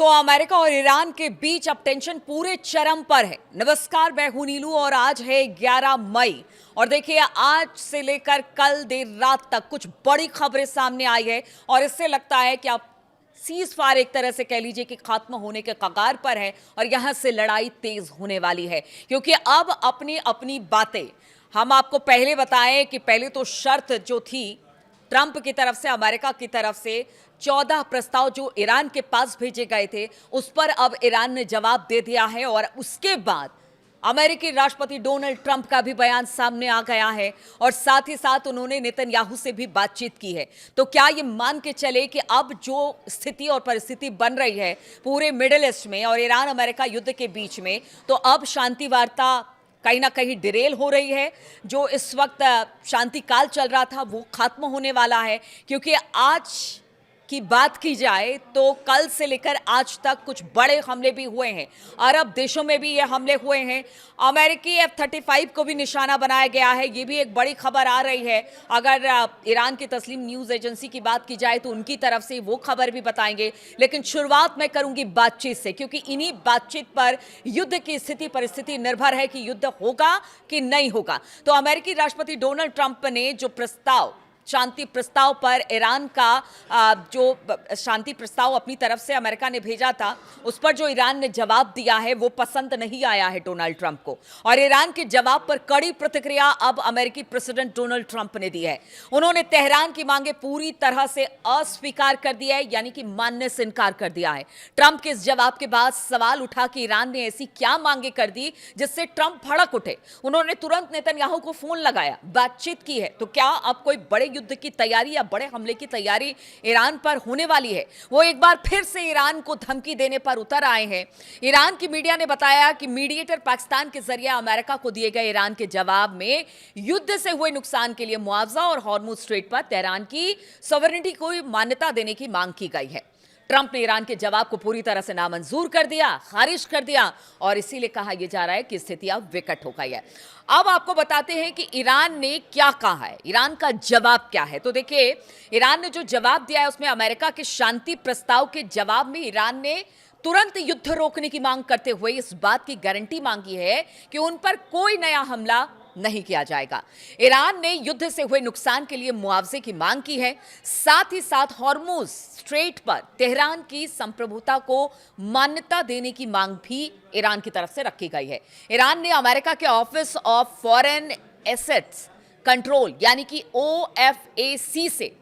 तो अमेरिका और ईरान के बीच अब टेंशन पूरे चरम पर है। नमस्कार, मैं हूं नीलू और आज है 11 मई और देखिए आज से लेकर कल देर रात तक कुछ बड़ी खबरें सामने आई है और इससे लगता है कि अब सीज फायर एक तरह से कह लीजिए कि खात्मा होने के कगार पर है और यहां से लड़ाई तेज होने वाली है, क्योंकि अब अपनी अपनी बातें हम आपको पहले बताएं कि पहले तो शर्त जो थी ट्रंप की तरफ से, अमेरिका की तरफ से 14 प्रस्ताव जो ईरान के पास भेजे गए थे उस पर अब ईरान ने जवाब दे दिया है और उसके बाद अमेरिकी राष्ट्रपति डोनाल्ड ट्रंप का भी बयान सामने आ गया है और साथ ही साथ उन्होंने नेतन्याहू से भी बातचीत की है। तो क्या ये मान के चले कि अब जो स्थिति और परिस्थिति बन रही है पूरे मिडिल ईस्ट में और ईरान अमेरिका युद्ध के बीच में, तो अब शांति वार्ता कहीं ना कहीं डिरेल हो रही है। जो इस वक्त शांति काल चल रहा था वो खत्म होने वाला है, क्योंकि आज की बात की जाए तो कल से लेकर आज तक कुछ बड़े हमले भी हुए हैं। अरब देशों में भी ये हमले हुए हैं। अमेरिकी F-35 को भी निशाना बनाया गया है, ये भी एक बड़ी खबर आ रही है। अगर ईरान की तस्लीम न्यूज़ एजेंसी की बात की जाए तो उनकी तरफ से वो खबर भी बताएंगे, लेकिन शुरुआत मैं करूंगी बातचीत से, क्योंकि इन्हीं बातचीत पर युद्ध की स्थिति परिस्थिति निर्भर है कि युद्ध होगा कि नहीं होगा। तो अमेरिकी राष्ट्रपति डोनाल्ड ट्रंप ने जो प्रस्ताव, शांति प्रस्ताव पर ईरान का जो शांति प्रस्ताव अपनी तरफ से अमेरिका ने भेजा था उस पर जो ईरान ने जवाब दिया है वो पसंद नहीं आया है डोनाल्ड ट्रंप को, और ईरान के जवाब पर कड़ी प्रतिक्रिया अब अमेरिकी प्रेसिडेंट डोनाल्ड ट्रंप ने दी है। उन्होंने तेहरान की मांगे पूरी तरह से अस्वीकार कर दिया है, यानी कि मानने से इनकार कर दिया है। ट्रंप के इस जवाब के बाद सवाल उठा कि ईरान ने ऐसी क्या मांगे कर दी जिससे ट्रंप भड़क उठे। उन्होंने तुरंत नेतन्याहू को फोन लगाया, बातचीत की है। तो क्या अब कोई बड़े युद्ध की तैयारी या बड़े हमले की तैयारी ईरान पर होने वाली है? वो एक बार फिर से ईरान को धमकी देने पर उतर आए हैं। ईरान की मीडिया ने बताया कि मीडिएटर पाकिस्तान के जरिए अमेरिका को दिए गए ईरान के जवाब में युद्ध से हुए नुकसान के लिए मुआवजा और हॉर्मुज स्ट्रेट पर तेहरान की सॉवरेनिटी को मान्यता देने की मांग की गई है। ट्रंप ने ईरान के जवाब को पूरी तरह से नामंजूर कर दिया, खारिज कर दिया, और इसीलिए कहा यह जा रहा है कि स्थिति अब विकट हो गई है। अब आपको बताते हैं कि ईरान ने क्या कहा है, ईरान का जवाब क्या है। तो देखिए, ईरान ने जो जवाब दिया है उसमें अमेरिका के शांति प्रस्ताव के जवाब में ईरान ने तुरंत युद्ध रोकने की मांग करते हुए इस बात की गारंटी मांगी है कि उन पर कोई नया हमला नहीं किया जाएगा। ईरान ने युद्ध से हुए नुकसान के लिए मुआवजे की मांग की है। साथ ही साथ हॉर्मुज स्ट्रेट पर तेहरान की संप्रभुता को मान्यता देने की मांग भी ईरान की तरफ से रखी गई है। ईरान ने अमेरिका के office of foreign assets control यानी कि OFAC से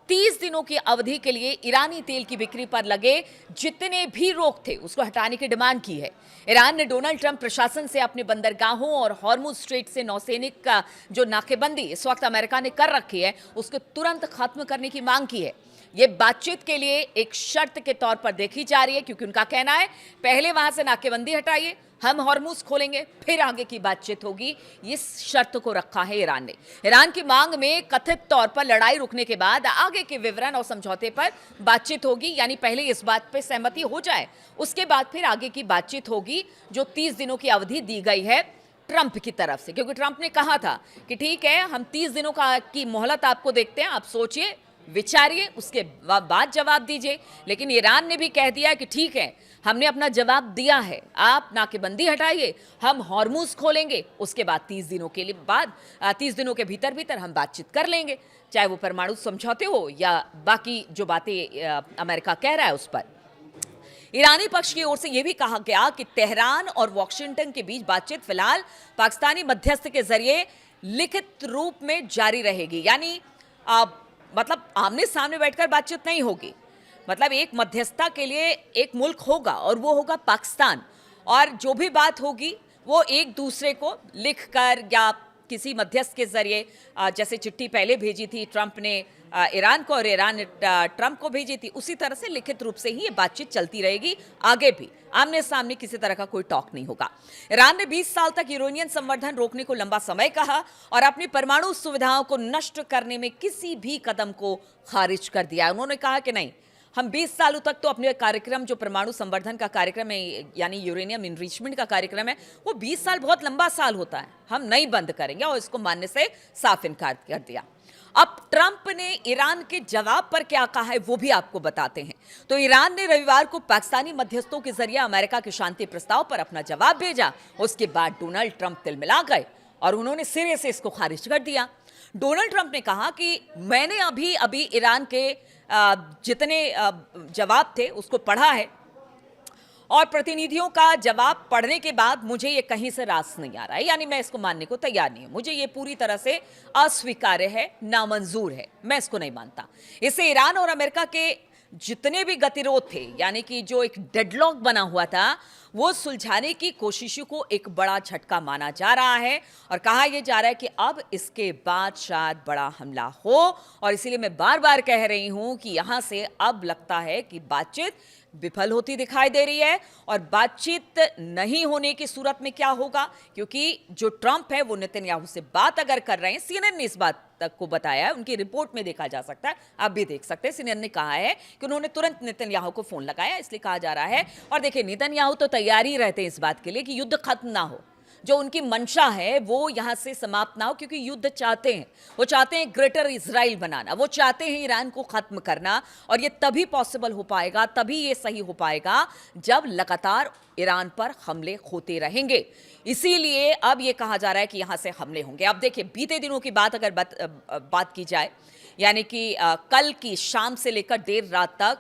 30 दिनों की अवधि के लिए ईरानी तेल की बिक्री पर लगे जितने भी रोक थे उसको हटाने की डिमांड की है। ईरान ने डोनाल्ड ट्रंप प्रशासन से अपने बंदरगाहों और हॉर्मुज स्ट्रेट से नौसैनिक का जो नाकेबंदी इस वक्त अमेरिका ने कर रखी है उसको तुरंत खत्म करने की मांग की है। ये बातचीत के लिए एक शर्त के तौर पर देखी जा रही है, क्योंकि उनका कहना है पहले वहां से नाकेबंदी हटाइए, हम हॉर्मुज खोलेंगे, फिर आगे की बातचीत होगी। इस शर्त को रखा है ईरान ने। ईरान की मांग में कथित तौर पर लड़ाई रुकने के बाद आगे के विवरण और समझौते पर बातचीत होगी, यानी पहले इस बात पर सहमति हो जाए उसके बाद फिर आगे की बातचीत होगी, जो 30 दिनों की अवधि दी गई है ट्रंप की तरफ से। क्योंकि ट्रंप ने कहा था कि ठीक है, हम 30 दिनों की मोहलत आपको देखते हैं, आप सोचिए, विचारिए, उसके बाद जवाब दीजिए। लेकिन ईरान ने भी कह दिया कि ठीक है, हमने अपना जवाब दिया है, आप नाकेबंदी हटाइए, हम हॉर्मुज खोलेंगे, उसके बाद 30 दिनों के लिए बाद 30 दिनों के भीतर भीतर हम बातचीत कर लेंगे, चाहे वो परमाणु समझौते हो या बाकी जो बातें अमेरिका कह रहा है उस पर। ईरानी पक्ष की ओर से यह भी कहा गया कि तेहरान और वॉशिंगटन के बीच बातचीत फिलहाल पाकिस्तानी मध्यस्थ के जरिए लिखित रूप में जारी रहेगी, यानी मतलब आमने सामने बैठकर बातचीत नहीं होगी। मतलब एक मध्यस्थता के लिए एक मुल्क होगा और वो होगा पाकिस्तान, और जो भी बात होगी वो एक दूसरे को लिखकर या किसी मध्यस्थ के जरिए, जैसे चिट्ठी पहले भेजी थी ट्रंप ने ईरान को और ईरान ने ट्रंप को भेजी थी, उसी तरह से लिखित रूप से ही ये बातचीत चलती रहेगी। आगे भी आमने सामने किसी तरह का कोई टॉक नहीं होगा। ईरान ने 20 साल तक यूरेनियम संवर्धन रोकने को लंबा समय कहा और अपनी परमाणु सुविधाओं को नष्ट करने में किसी भी कदम को खारिज कर दिया। उन्होंने कहा कि नहीं, हम 20 सालों तक तो अपने कार्यक्रम, जो परमाणु संवर्धन का कार्यक्रम है यानी यूरेनियम इनरिचमेंट का कार्यक्रम है, वो 20 साल बहुत लंबा साल होता है, हम नहीं बंद करेंगे, और इसको मानने से साफ इनकार कर दिया। अब ट्रंप ने ईरान के जवाब पर क्या कहा है वो भी आपको बताते हैं। तो ईरान ने रविवार को पाकिस्तानी मध्यस्थों के जरिए अमेरिका के शांति प्रस्ताव पर अपना जवाब भेजा। उसके बाद डोनाल्ड ट्रंप तिलमिला गए और उन्होंने सिरे से इसको खारिज कर दिया। डोनाल्ड ट्रंप ने कहा कि मैंने अभी अभी ईरान के जितने जवाब थे उसको पढ़ा है और प्रतिनिधियों का जवाब पढ़ने के बाद मुझे ये कहीं से रास नहीं आ रहा है, यानी मैं इसको मानने को तैयार नहीं हूं। मुझे ये पूरी तरह से अस्वीकार्य है, नामंजूर है, मैं इसको नहीं मानता। इससे ईरान और अमेरिका के जितने भी गतिरोध थे, यानी कि जो एक डेडलॉक बना हुआ था, वो सुलझाने की कोशिशों को एक बड़ा झटका माना जा रहा है और कहा यह जा रहा है कि अब इसके बाद शायद बड़ा हमला हो। और इसीलिए मैं बार बार कह रही हूं कि यहां से अब लगता है कि बातचीत विफल होती दिखाई दे रही है। और बातचीत नहीं होने की सूरत में क्या होगा, क्योंकि जो ट्रंप है वो नेतन्याहू से बात अगर कर रहे हैं, सीएनएन ने इस बात तक को बताया है, उनकी रिपोर्ट में देखा जा सकता है, आप भी देख सकते हैं। सीएनएन ने कहा है कि उन्होंने तुरंत नेतन्याहू को फोन लगाया, इसलिए कहा जा रहा है। और देखिए, नेतन्याहू तो तैयार ही रहते हैं इस बात के लिए कि युद्ध खत्म ना हो, जो उनकी मंशा है वो यहां से समाप्त ना हो, क्योंकि युद्ध चाहते हैं, वो चाहते हैं ग्रेटर इजराइल बनाना, वो चाहते हैं ईरान को खत्म करना। और ये तभी पॉसिबल हो पाएगा, तभी ये सही हो पाएगा जब लगातार ईरान पर हमले होते रहेंगे। इसीलिए अब ये कहा जा रहा है कि यहां से हमले होंगे। अब देखिए, बीते दिनों की बात अगर बात की जाए, यानी कि कल की शाम से लेकर देर रात तक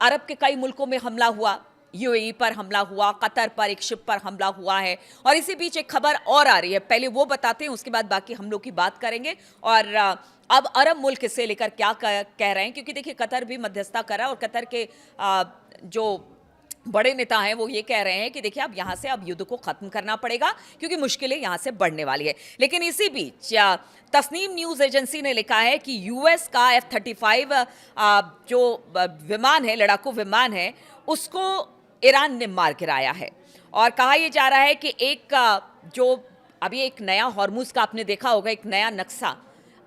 अरब के कई मुल्कों में हमला हुआ। यूएई पर हमला हुआ, कतर पर एक शिप पर हमला हुआ है। और इसी बीच एक खबर और आ रही है, पहले वो बताते हैं, उसके बाद बाकी हमलों की बात करेंगे। और अब अरब मुल्क से लेकर क्या कह रहे हैं, क्योंकि देखिए कतर भी मध्यस्थता करा और कतर के जो बड़े नेता हैं वो ये कह रहे हैं कि देखिए अब यहां से अब युद्ध को खत्म करना पड़ेगा, क्योंकि मुश्किलें यहां से बढ़ने वाली है। लेकिन इसी बीच तस्नीम न्यूज एजेंसी ने लिखा है कि यूएस का F-35 जो विमान है, लड़ाकू विमान है, उसको ईरान ने मार गिराया है। और कहा यह जा रहा है कि एक जो अभी एक नया हॉर्मुज का आपने देखा होगा, एक नया नक्शा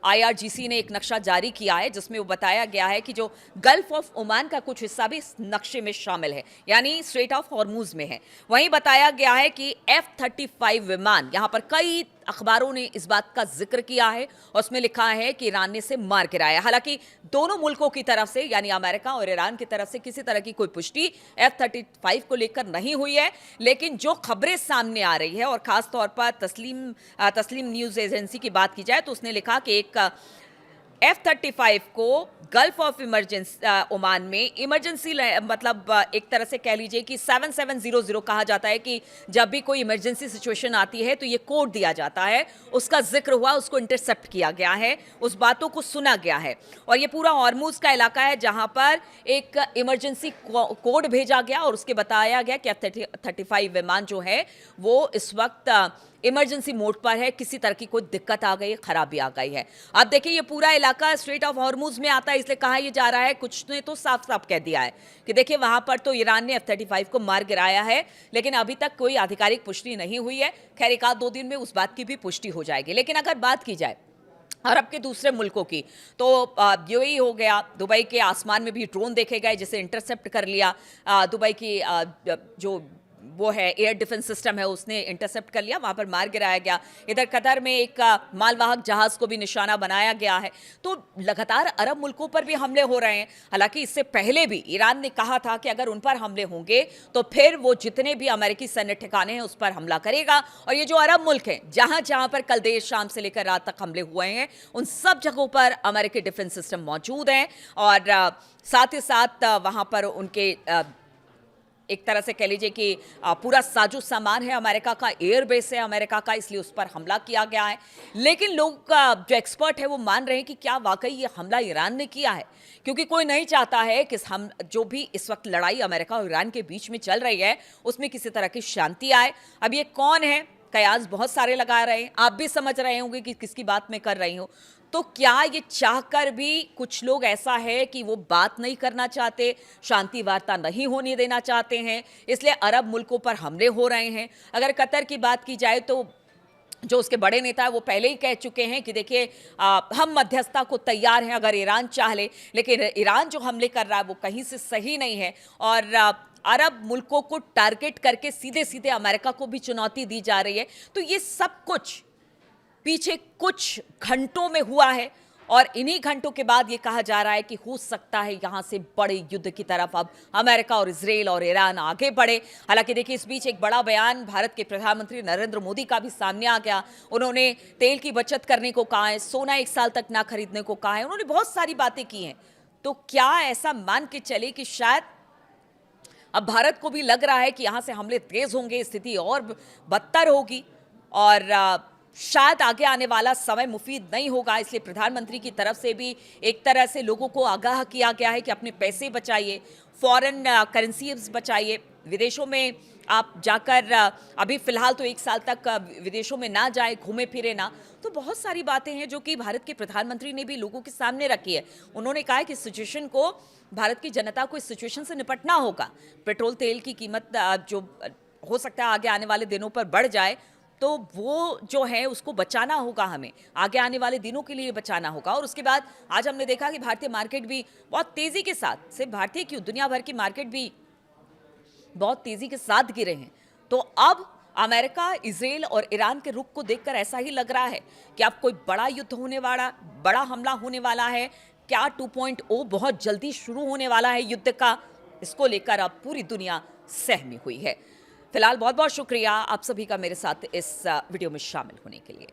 IRGC ने एक नक्शा जारी किया है, जिसमें वो बताया गया है कि जो गल्फ ऑफ ओमान का कुछ हिस्सा भी इस नक्शे में शामिल है, यानी स्ट्रेट ऑफ हॉर्मुज में है। वहीं बताया गया है कि F-35 विमान, यहां पर कई अखबारों ने इस बात का जिक्र किया है और उसमें लिखा है कि ईरान ने इसे मार गिराया। हालांकि दोनों मुल्कों की तरफ से, यानी अमेरिका और ईरान की तरफ से किसी तरह की कोई पुष्टि F-35 को लेकर नहीं हुई है। लेकिन जो खबरें सामने आ रही है, और खास तौर पर तस्लीम न्यूज एजेंसी की बात की जाए, तो उसने लिखा कि एक F-35 को गल्फ ऑफ ओमान में इमरजेंसी, मतलब एक तरह से कह लीजिए कि 7700 कहा जाता है कि जब भी कोई इमरजेंसी सिचुएशन आती है तो ये कोड दिया जाता है, उसका जिक्र हुआ, उसको इंटरसेप्ट किया गया है, उस बातों को सुना गया है। और ये पूरा हॉर्मुज का इलाका है जहां पर एक इमरजेंसी कोड भेजा गया और उसके बताया गया कि F-35 विमान जो है वो इस वक्त इमरजेंसी मोड पर है, किसी तरह की कोई दिक्कत आ गई, खराबी आ गई है। अब देखिए, ये पूरा इलाका स्ट्रेट ऑफ हॉर्मुज में आता है, इसलिए कहा यह जा रहा है, कुछ ने तो साफ साफ कह दिया है कि देखिए वहां पर तो ईरान ने F-35 को मार गिराया है, लेकिन अभी तक कोई आधिकारिक पुष्टि नहीं हुई है। खैर, एक आध दो दिन में उस बात की भी पुष्टि हो जाएगी। लेकिन अगर बात की जाए अरब के दूसरे मुल्कों की, तो यूएई हो गया, दुबई के आसमान में भी ड्रोन देखे गए जिसे इंटरसेप्ट कर लिया। दुबई की जो वो है एयर डिफेंस सिस्टम है, उसने इंटरसेप्ट कर लिया, वहां पर मार गिराया गया। इधर कतर में एक मालवाहक जहाज को भी निशाना बनाया गया है। तो लगातार अरब मुल्कों पर भी हमले हो रहे हैं। हालांकि इससे पहले भी ईरान ने कहा था कि अगर उन पर हमले होंगे तो फिर वो जितने भी अमेरिकी सैन्य ठिकाने हैं उस पर हमला करेगा। और ये जो अरब मुल्क हैं, जहां जहां पर कल देर शाम से लेकर रात तक हमले हुए हैं, उन सब जगहों पर अमेरिकी डिफेंस सिस्टम मौजूद हैं। और साथ ही साथ वहां पर उनके एक तरह से कह लीजिए कि पूरा साजो सामान है अमेरिका का, एयर बेस है अमेरिका का, इसलिए उस पर हमला किया गया है। लेकिन लोग जो एक्सपर्ट है वो मान रहे हैं कि क्या वाकई ये हमला ईरान ने किया है, क्योंकि कोई नहीं चाहता है कि हम जो भी इस वक्त लड़ाई अमेरिका और ईरान के बीच में चल रही है उसमें किसी तरह की शांति आए। अब ये कौन है, कयास बहुत सारे लगा रहे हैं, आप भी समझ रहे होंगे कि किसकी बात मैं कर रही हूं। तो क्या ये चाहकर भी कुछ लोग ऐसा है कि वो बात नहीं करना चाहते, शांति वार्ता नहीं होने देना चाहते हैं, इसलिए अरब मुल्कों पर हमले हो रहे हैं। अगर कतर की बात की जाए तो जो उसके बड़े नेता है वो पहले ही कह चुके हैं कि देखिए हम मध्यस्थता को तैयार हैं अगर ईरान चाह ले, लेकिन ईरान जो हमले कर रहा है वो कहीं से सही नहीं है। और अरब मुल्कों को टारगेट करके सीधे सीधे अमेरिका को भी चुनौती दी जा रही है। तो ये सब कुछ पीछे कुछ घंटों में हुआ है और इन्हीं घंटों के बाद ये कहा जा रहा है कि हो सकता है यहां से बड़े युद्ध की तरफ अब अमेरिका और इजराइल और ईरान आगे बढ़े। हालांकि देखिए, इस बीच एक बड़ा बयान भारत के प्रधानमंत्री नरेंद्र मोदी का भी सामने आ गया। उन्होंने तेल की बचत करने को कहा है, सोना 1 साल तक ना खरीदने को कहा है। उन्होंने बहुत सारी बातें की हैं। तो क्या ऐसा मान के चले कि शायद अब भारत को भी लग रहा है कि यहां से हमले तेज होंगे, स्थिति और बदतर होगी और शायद आगे आने वाला समय मुफीद नहीं होगा। इसलिए प्रधानमंत्री की तरफ से भी एक तरह से लोगों को आगाह किया गया है कि अपने पैसे बचाइए, फॉरेन करेंसीज बचाइए, विदेशों में आप जाकर अभी फिलहाल तो 1 साल तक विदेशों में ना जाए, घूमे फिरे ना। तो बहुत सारी बातें हैं जो कि भारत के प्रधानमंत्री ने भी लोगों के सामने रखी है। उन्होंने कहा है कि सिचुएशन को, भारत की जनता को इस सिचुएशन से निपटना होगा। पेट्रोल तेल की कीमत जो हो सकता है आगे आने वाले दिनों पर बढ़ जाए, तो वो जो है उसको बचाना होगा, हमें आगे आने वाले दिनों के लिए बचाना होगा। और उसके बाद आज हमने देखा कि भारतीय मार्केट भी बहुत तेजी के साथ, सिर्फ भारतीय क्यों, दुनिया भर की मार्केट भी बहुत तेजी के साथ गिरे हैं। तो अब अमेरिका, इजराइल और ईरान के रुख को देखकर ऐसा ही लग रहा है कि अब कोई बड़ा युद्ध होने वाला, बड़ा हमला होने वाला है। क्या 2.0 बहुत जल्दी शुरू होने वाला है युद्ध का? इसको लेकर अब पूरी दुनिया सहमी हुई है। फिलहाल बहुत बहुत शुक्रिया आप सभी का मेरे साथ इस वीडियो में शामिल होने के लिए।